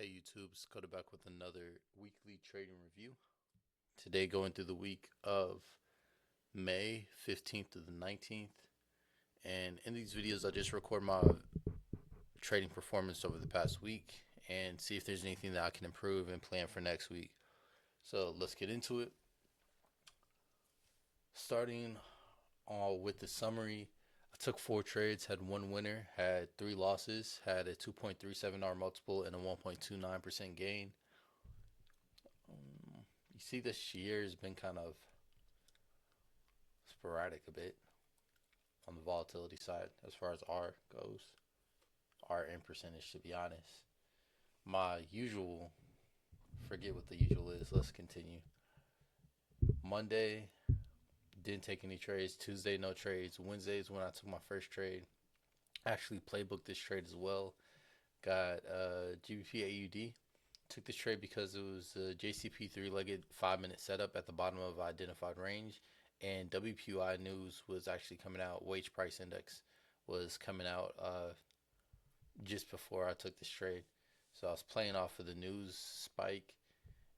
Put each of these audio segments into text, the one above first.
Hey YouTube, it's Dakota back with another weekly trading review. Today going through the week of May 15th to the 19th. And in these videos I just record my trading performance over the past week and see if there's anything that I can improve and plan for next week. So let's get into it. Starting with the summary, I took 4 trades, had 1 winner, had 3 losses, had a 2.37 multiple and a 1.29% gain. You see this year has been kind of sporadic a bit on the volatility side as far as R goes. R in percentage, to be honest. My usual, forget what the usual is. Let's continue. Monday, didn't take any trades. Tuesday, no trades. Wednesday is when I took my first trade. Actually, playbooked this trade as well. Got GBPAUD. Took this trade because it was a JCP 3-legged 5-minute setup at the bottom of identified range, and WPI news was actually coming out. Wage price index was coming out just before I took this trade. So I was playing off of the news spike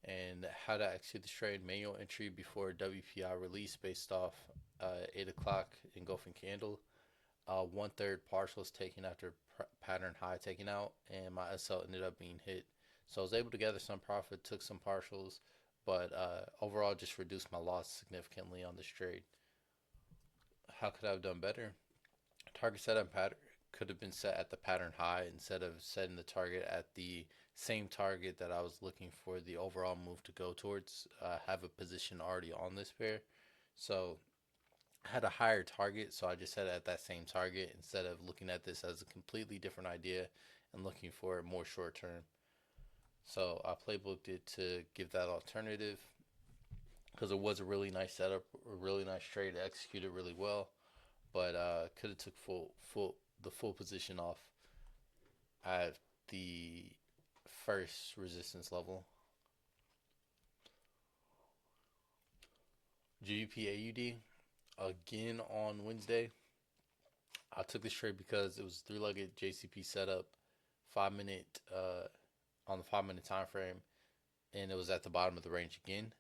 and how to execute this trade. Manual entry before WPI release based off 8 o'clock engulfing candle. 1/3 partials taken after pattern high taken out, and my SL ended up being hit. So I was able to gather some profit, took some partials, but overall just reduced my loss significantly on this trade. How could I have done better? Target set and pattern could have been set at the pattern high instead of setting the target at the same target that I was looking for the overall move to go towards. Have a position already on this pair, so I had a higher target, so I just set it at that same target instead of looking at this as a completely different idea and looking for it more short term. So I playbooked it to give that alternative because it was a really nice setup, a really nice trade, executed really well, but could have took the full position off at the first resistance level. GBPAUD again on Wednesday. I took this trade because it was 3-legged JCP setup, 5-minute on the 5-minute time frame, and it was at the bottom of the range again.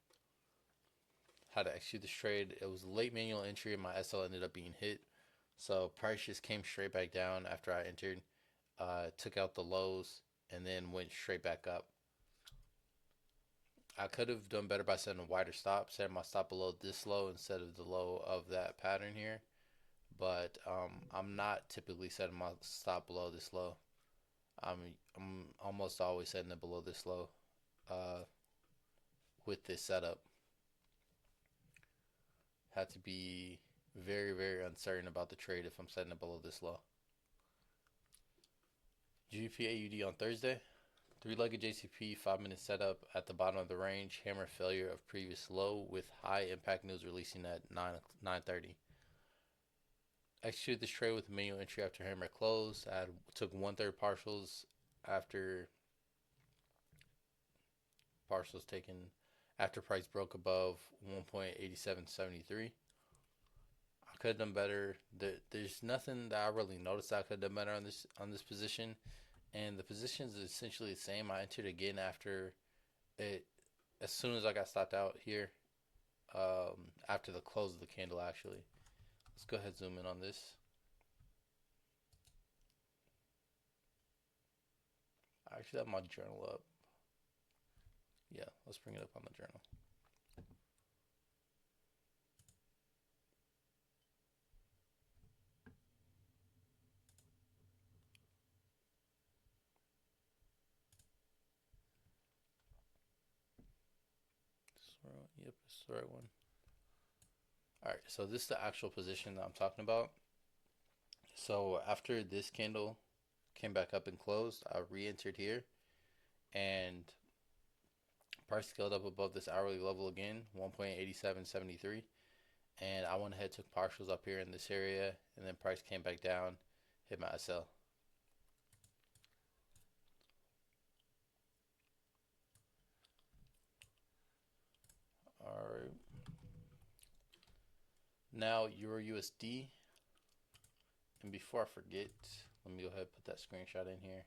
How to execute this trade? It was a late manual entry, and my SL ended up being hit. So price just came straight back down after I entered, took out the lows, and then went straight back up. I could have done better by setting a wider stop, setting my stop below this low instead of the low of that pattern here. But I'm not typically setting my stop below this low. I'm almost always setting it below this low uh, with this setup. Have to be very, very uncertain about the trade if I'm setting it below this low. GBPAUD on Thursday. 3-legged JCP 5-minute setup at the bottom of the range. Hammer failure of previous low with high impact news releasing at 9:30. Executed this trade with a manual entry after hammer closed. Took 1/3 partials after partials taken after price broke above 1.8773. I could have done better. There's nothing that I really noticed I could have done better on this position, and the position is essentially the same. I entered again after it, as soon as I got stopped out here, after the close of the candle. Actually, let's go ahead and zoom in on this. I actually have my journal up. Yeah, let's bring it up on the journal. Yep, it's the right one. Alright, so this is the actual position that I'm talking about. So after this candle came back up and closed, I re-entered here, and price scaled up above this hourly level again, 1.8773, and I went ahead, took partials up here in this area, and then price came back down, hit my SL. Alright, now EURUSD, and before I forget, let me go ahead and put that screenshot in here.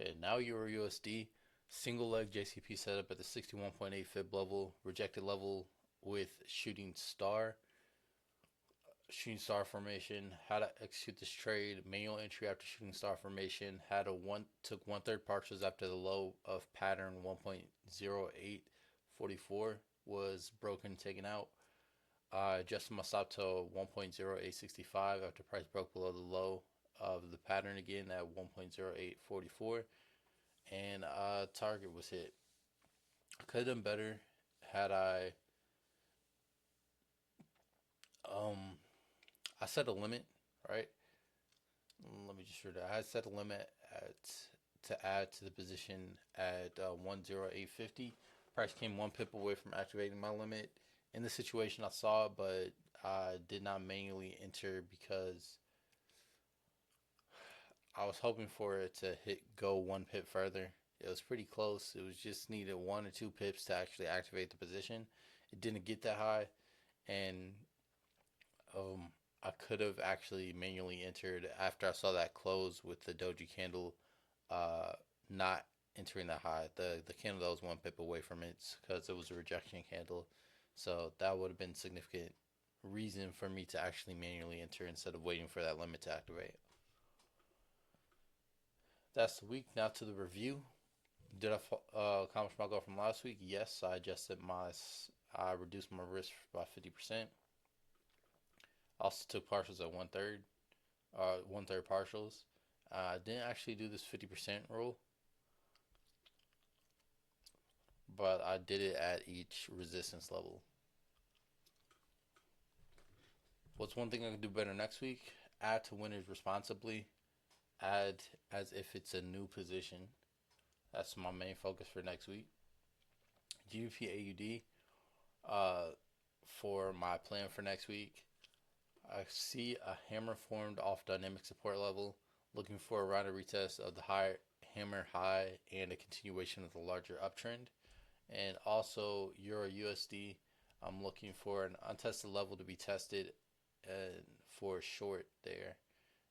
Okay, now EURUSD. Single leg JCP setup at the 61.8 fib level, rejected level with shooting star formation. How to execute this trade: manual entry after shooting star formation. Took 1/3 partials after the low of pattern 1.0844 was broken, taken out. Adjusted my stop to 1.0865 after price broke below the low of the pattern again at 1.0844, and target was hit. Could have done better had I set a limit, right? Let me just show that. I set a limit to add to the position at 10850. Price came 1 pip away from activating my limit. In this situation, I saw it, but I did not manually enter because I was hoping for it to go 1 pip further. It was pretty close. It was just needed 1 or 2 pips to actually activate the position. It didn't get that high, and I could have actually manually entered after I saw that close with the doji candle, not entering that high. The candle that was 1 pip away from it because it was a rejection candle, so that would have been significant reason for me to actually manually enter instead of waiting for that limit to activate. That's the week. Now to the review. Did I accomplish my goal from last week? Yes, I reduced my risk by 50%. Also took partials at 1/3, 1/3 partials. I didn't actually do this 50% rule, but I did it at each resistance level. What's one thing I can do better next week? Add to winners responsibly. Add as if it's a new position. That's my main focus for next week. GBPAUD, for my plan for next week. I see a hammer formed off dynamic support level, looking for a round of retest of the high hammer high and a continuation of the larger uptrend. And also EURUSD, I'm looking for an untested level to be tested for a short there.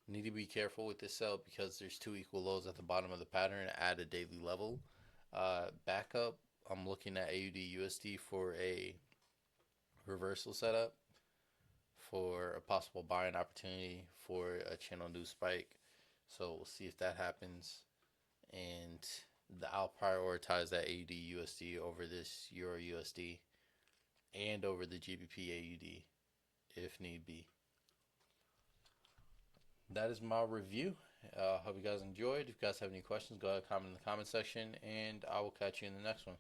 Need to be careful with this sell because there's 2 equal lows at the bottom of the pattern at a daily level. Backup, I'm looking at AUD USD for a reversal setup for a possible buying opportunity for a channel news spike. So we'll see if that happens. And I'll prioritize that AUD USD over this Euro USD and over the GBP AUD if need be. That is my review. Hope you guys enjoyed. If you guys have any questions, go ahead and comment in the comment section, and I will catch you in the next one.